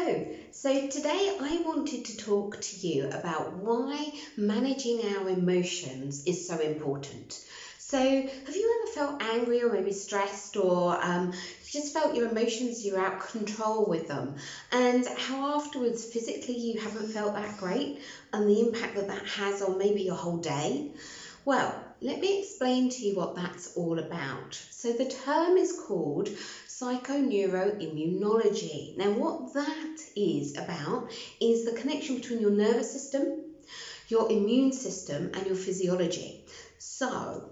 Hello, so today I wanted to talk to you about why managing our emotions is so important. So have you ever felt angry or maybe stressed or just felt your emotions, you're out of control with them, and how afterwards physically you haven't felt that great and the impact that that has on maybe your whole day? Well, let me explain to you what that's all about. So the term is called Psychoneuroimmunology. Now what that is about is the connection between your nervous system, your immune system and your physiology. So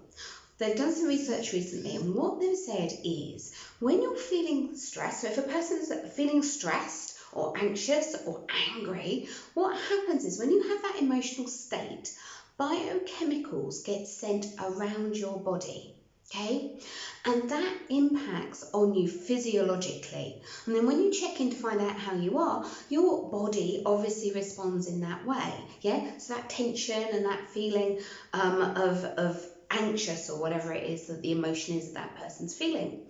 they've done some research recently, and what they've said is when you're feeling stressed, so if a person's feeling stressed or anxious or angry, what happens is when you have that emotional state, biochemicals get sent around your body, okay? And that impacts on you physiologically. And then when you check in to find out how you are, your body obviously responds in that way, yeah? So that tension and that feeling of anxious or whatever it is that the emotion is that person's feeling.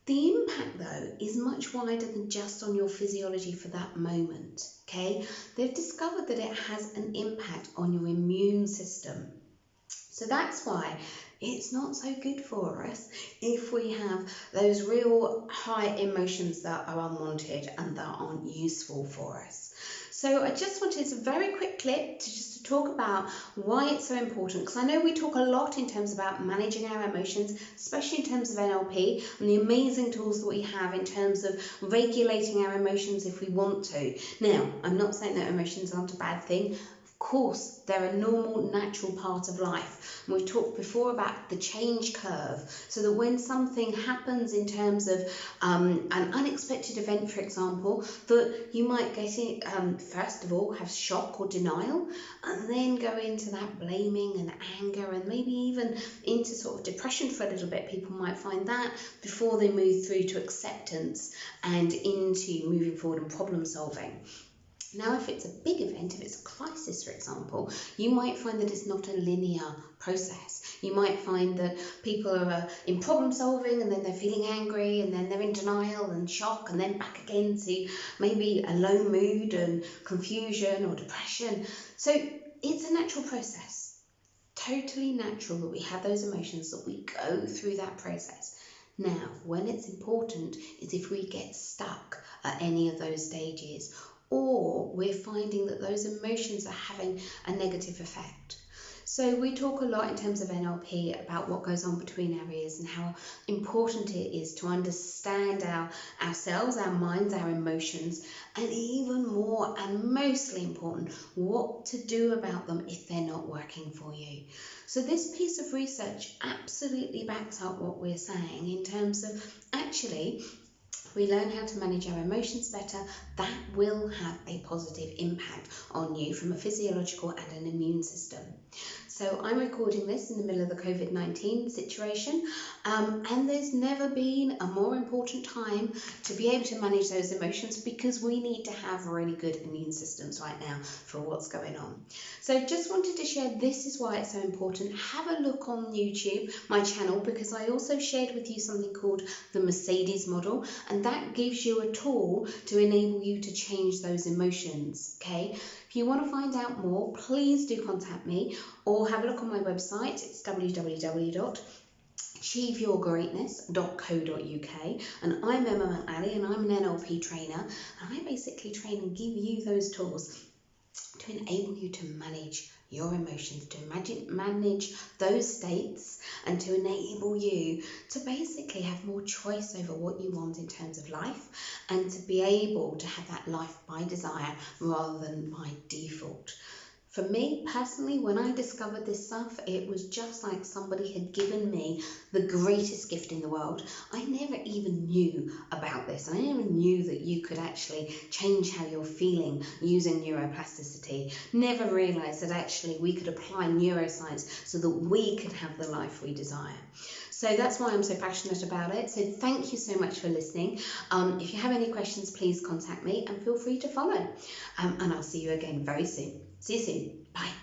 The impact though is much wider than just on your physiology for that moment, okay? They've discovered that it has an impact on your immune system. So that's why it's not so good for us if we have those real high emotions that are unwanted and that aren't useful for us. So I just wanted a very quick clip to talk about why it's so important, because I know we talk a lot in terms about managing our emotions, especially in terms of NLP and the amazing tools that we have in terms of regulating our emotions if we want to. Now, I'm not saying that emotions aren't a bad thing. Of course, they're a normal, natural part of life. And we've talked before about the change curve, so that when something happens in terms of an unexpected event, for example, that you might get it, first of all, have shock or denial, and then go into that blaming and anger and maybe even into sort of depression for a little bit. People might find that before they move through to acceptance and into moving forward and problem solving. Now, if it's a big event, if it's a crisis, for example, you might find that it's not a linear process. You might find that people are in problem solving and then they're feeling angry and then they're in denial and shock and then back again to maybe a low mood and confusion or depression. So it's a natural process, totally natural that we have those emotions, that we go through that process. Now, when it's important is if we get stuck at any of those stages, or we're finding that those emotions are having a negative effect. So we talk a lot in terms of NLP about what goes on between our ears and how important it is to understand ourselves, our minds, our emotions, and even more and mostly important, what to do about them if they're not working for you. So this piece of research absolutely backs up what we're saying in terms of actually, we learn how to manage our emotions better, that will have a positive impact on you from a physiological and an immune system. So I'm recording this in the middle of the COVID-19 situation, and there's never been a more important time to be able to manage those emotions, because we need to have really good immune systems right now for what's going on. So just wanted to share, this is why it's so important. Have a look on YouTube, my channel, because I also shared with you something called the Mercedes model, and that gives you a tool to enable you to change those emotions, okay? If you want to find out more, please do contact me or have a look on my website. It's www.achieveyourgreatness.co.uk, and I'm Emma McNally and I'm an NLP trainer, and I basically train and give you those tools to enable you to manage your emotions, to manage those states, and to enable you to basically have more choice over what you want in terms of life, and to be able to have that life by desire rather than by default. For me personally, when I discovered this stuff, it was just like somebody had given me the greatest gift in the world. I never even knew about this. I never knew that you could actually change how you're feeling using neuroplasticity. Never realized that actually we could apply neuroscience so that we could have the life we desire. So that's why I'm so passionate about it. So thank you so much for listening. If you have any questions, please contact me and feel free to follow. And I'll see you again very soon. See you soon. Bye.